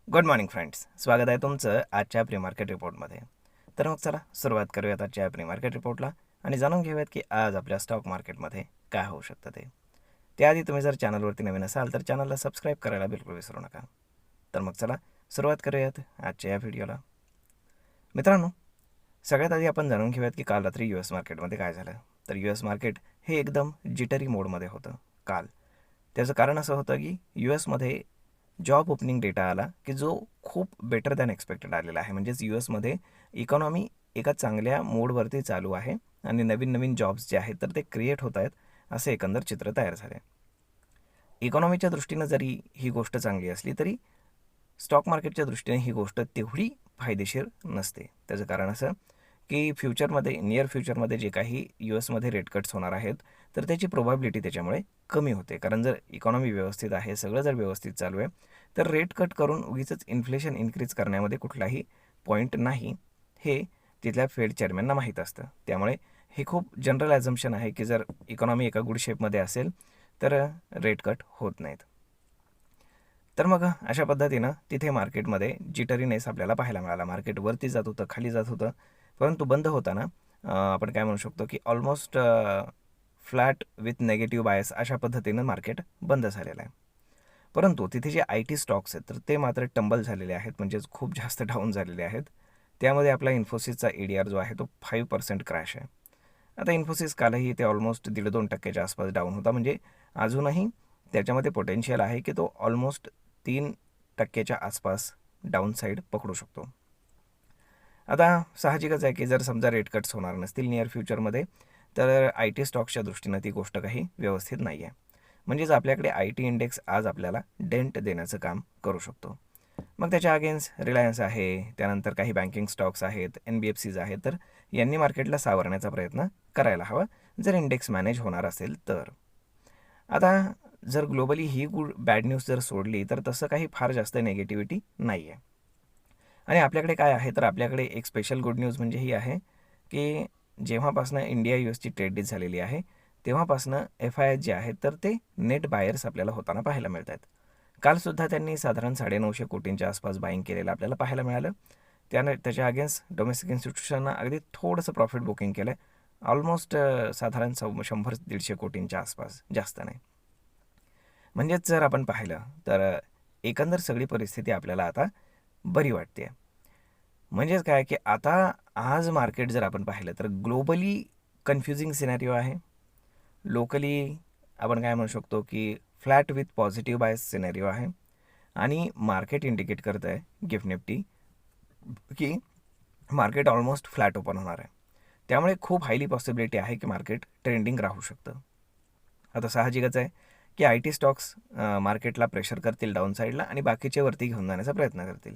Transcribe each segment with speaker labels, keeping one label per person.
Speaker 1: Good morning friends, स्वागत आहे तुमचं आजच्या प्री मार्केट रिपोर्टमध्ये. तर मग चला सुरुवात करूयात आजच्या प्री मार्केट रिपोर्टला आणि जाणून घेऊयात की आज आपल्या स्टॉक मार्केटमध्ये काय होऊ शकतं ते. त्याआधी तुम्ही जर चॅनलवरती नवीन असाल तर चॅनलला सबस्क्राईब करायला बिलकुल विसरू नका. तर मग चला सुरुवात करूयात आजच्या या व्हिडिओला. मित्रांनो, सगळ्यात आधी आपण जाणून घेऊयात की काल रात्री US मार्केटमध्ये काय झालं. तर US मार्केट हे एकदम जिटरी मोडमध्ये होतं काल. त्याचं कारण असं होतं की US मध्ये जॉब ओपनिंग डेटा आला की जो खूप बेटर दॅन एक्सपेक्टेड आलेला आहे. म्हणजेच US मध्ये इकॉनॉमी एका चांगल्या मोडवरती चालू आहे आणि नवीन नवीन जॉब्स जे आहेत तर ते क्रिएट होत आहेत, असे एकंदर चित्र तयार झाले. इकॉनॉमीच्या दृष्टीनं जरी ही गोष्ट चांगली असली तरी स्टॉक मार्केटच्या दृष्टीने ही गोष्ट तेवढी फायदेशीर नसते. त्याचं कारण असं की नियर फ्युचरमध्ये जे काही US मध्ये रेट कट्स होणार आहेत तर त्याची प्रोबॅबिलिटी त्याच्यामुळे कमी होते. कारण जर इकॉनॉमी व्यवस्थित आहे, सगळं जर व्यवस्थित चालू आहे तर रेट कट करून उगीचच इन्फ्लेशन इन्क्रीज करण्यामध्ये कुठलाही पॉईंट नाही, हे तिथल्या फेड चेअरमॅनना माहीत असतं. त्यामुळे हे खूप जनरल ॲझम्पशन आहे की जर इकॉनॉमी एका गुड शेपमध्ये असेल तर रेट कट होत नाहीत. तर मग अशा पद्धतीनं तिथे मार्केटमध्ये जिटरीनेस आपल्याला पाहायला मिळाला. मार्केट वरती जात होतं, खाली जात होतं, परंतु बंद होताना आपण काय म्हणू शकतो की almost flat with negative bias अशा पद्धतीनं मार्केट बंद झालेलं आहे. परंतु तिथे जे IT स्टॉक्स आहेत तर ते मात्र टंबल झालेले आहेत, म्हणजेच खूप जास्त डाऊन झालेले आहेत. त्यामध्ये आपला इन्फोसिसचा ADR जो आहे तो 5% क्रॅश आहे. आता इन्फोसिस कालही ते ऑलमोस्ट 1.5-2% आसपास डाऊन होता, म्हणजे अजूनही त्याच्यामध्ये पोटेन्शियल आहे की तो ऑलमोस्ट 3% आसपास डाऊन साईड पकडू शकतो. आता साहजिकच आहे की जर समजा रेट कट्स होणार नसतील नियर फ्युचरमध्ये तर IT स्टॉक्सच्या दृष्टीनं ती गोष्ट काही व्यवस्थित नाही आहे. म्हणजेच आपल्याकडे IT इंडेक्स आज आपल्याला डेंट देण्याचं काम करू शकतो. मग त्याच्या अगेन्स्ट रिलायन्स आहे, त्यानंतर काही बँकिंग स्टॉक्स आहेत, NBFCs आहेत, तर यांनी मार्केटला सावरण्याचा प्रयत्न करायला हवा जर इंडेक्स मॅनेज होणार असेल तर. आता जर ग्लोबली ही बॅड न्यूज जर सोडली तर तसं काही फार जास्त निगेटिव्हिटी नाही आहे. आणि आपल्याकडे काय आहे तर आपल्याकडे एक स्पेशल गुड न्यूज म्हणजे ही आहे की जेव्हापासनं इंडिया USची ट्रेड डील झालेली आहे तेव्हापासनं FIs जे आहेत तर ते नेट बायर्स आपल्याला होताना पाहायला मिळत आहेत. कालसुद्धा त्यांनी साधारण 950 कोटींच्या आसपास बाईंग केलेलं आपल्याला पाहायला मिळालं. त्याच्या अगेन्स्ट डोमेस्टिक इन्स्टिट्यूशननं अगदी थोडंसं प्रॉफिट बुकिंग केलं आहे, ऑलमोस्ट साधारण 100-150 कोटींच्या आसपास, जास्त नाही. म्हणजेच जर आपण पाहिलं तर एकंदर सगळी परिस्थिती आपल्याला आता बरी वाटते. म्हणजेच काय की आता आज मार्केट जर आपण पाहिलं तर ग्लोबली कन्फ्युजिंग सिनॅरिओ आहे. लोकली आपण काय म्हणू शकतो की flat with positive bias scenario आहे. आणि मार्केट इंडिकेट करत आहे गिफ्ट निफ्टी की मार्केट ऑलमोस्ट फ्लॅट ओपन होणार आहे. त्यामुळे खूप हायली पॉसिबिलिटी आहे की मार्केट ट्रेंडिंग राहू शकतं. आता साहजिकच आहे की IT स्टॉक्स मार्केटला प्रेशर करतील डाऊन साईडला आणि बाकीचे वरती घेऊन जाण्याचा प्रयत्न करतील.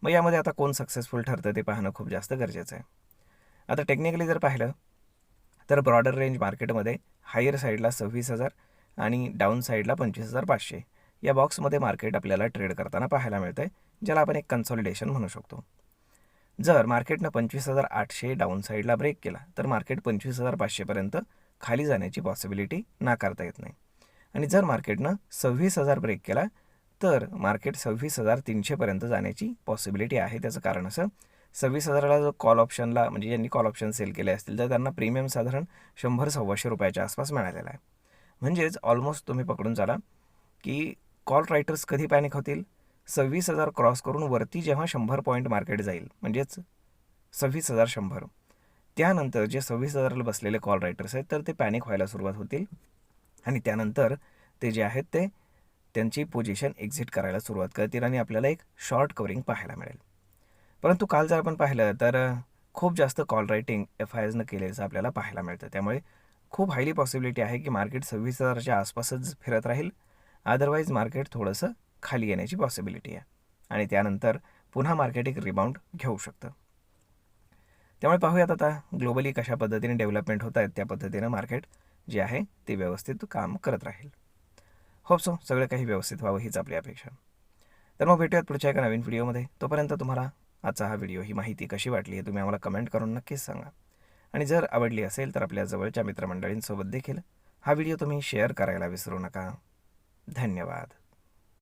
Speaker 1: मग यामध्ये आता कोण सक्सेसफुल ठरतं ते पाहणं खूप जास्त गरजेचं आहे. आता टेक्निकली जर पाहिलं तर ब्रॉडर रेंज मार्केटमध्ये हायर साईडला 26,000 आणि डाऊन साईडला 25,500 या बॉक्समध्ये मार्केट आपल्याला ट्रेड करताना पाहायला मिळतं आहे, ज्याला आपण एक कन्सॉलिडेशन म्हणू शकतो. जर मार्केटनं 25,800 डाऊन साईडला ब्रेक केला तर मार्केट 25,500पर्यंत खाली जाण्याची पॉसिबिलिटी नाकारता येत नाही. आणि जर मार्केटनं 26,000 ब्रेक केला तर मार्केट 26,300पर्यंत जाण्याची पॉसिबिलिटी आहे. त्याचं कारण असं 26,000ला जो कॉल ऑप्शनला म्हणजे ज्यांनी कॉल ऑप्शन सेल केले असतील तर त्यांना प्रीमियम साधारण 100-125 रुपयाच्या आसपास मिळालेला आहे. म्हणजेच ऑलमोस्ट तुम्ही पकडून चाला की कॉल रायटर्स कधी पॅनिक होतील, 26,000 क्रॉस करून वरती जेव्हा 100 पॉईंट मार्केट जाईल, म्हणजेच 26,100, त्यानंतर जे 26,000ला बसलेले कॉल रायटर्स आहेत तर ते पॅनिक व्हायला सुरुवात होतील आणि त्यानंतर ते जे आहेत ते त्यांची पोझिशन एक्झिट करायला सुरुवात करतील आणि आपल्याला एक शॉर्ट कवरिंग पाहायला मिळेल. परंतु काल जर आपण पाहिलं तर खूप जास्त कॉल रायटिंग FIsनं केल्याचं आपल्याला पाहायला मिळतं. त्यामुळे खूप हायली पॉसिबिलिटी आहे की मार्केट 26,000च्या आसपासच फिरत राहील. अदरवाईज मार्केट थोडंसं खाली येण्याची पॉसिबिलिटी आहे आणि त्यानंतर पुन्हा मार्केट एक रिबाउंड घेऊ शकतं. त्यामुळे पाहूयात आता ग्लोबली कशा पद्धतीने डेव्हलपमेंट होत आहेत, त्या पद्धतीनं मार्केट जे आहे ते व्यवस्थित काम करत राहील. होप सो सगळं काही व्यवस्थित व्हावं हीच आपली अपेक्षा. तर मग भेटूयात पुढच्या एका नवीन व्हिडिओमध्ये. तोपर्यंत तुम्हाला आजचा हा व्हिडिओ, ही माहिती कशी वाटली हे तुम्ही आम्हाला कमेंट करून नक्कीच सांगा. आणि जर आवडली असेल तर आपल्या जवळच्या मित्रमंडळींसोबत देखील हा व्हिडिओ तुम्ही शेअर करायला विसरू नका. धन्यवाद.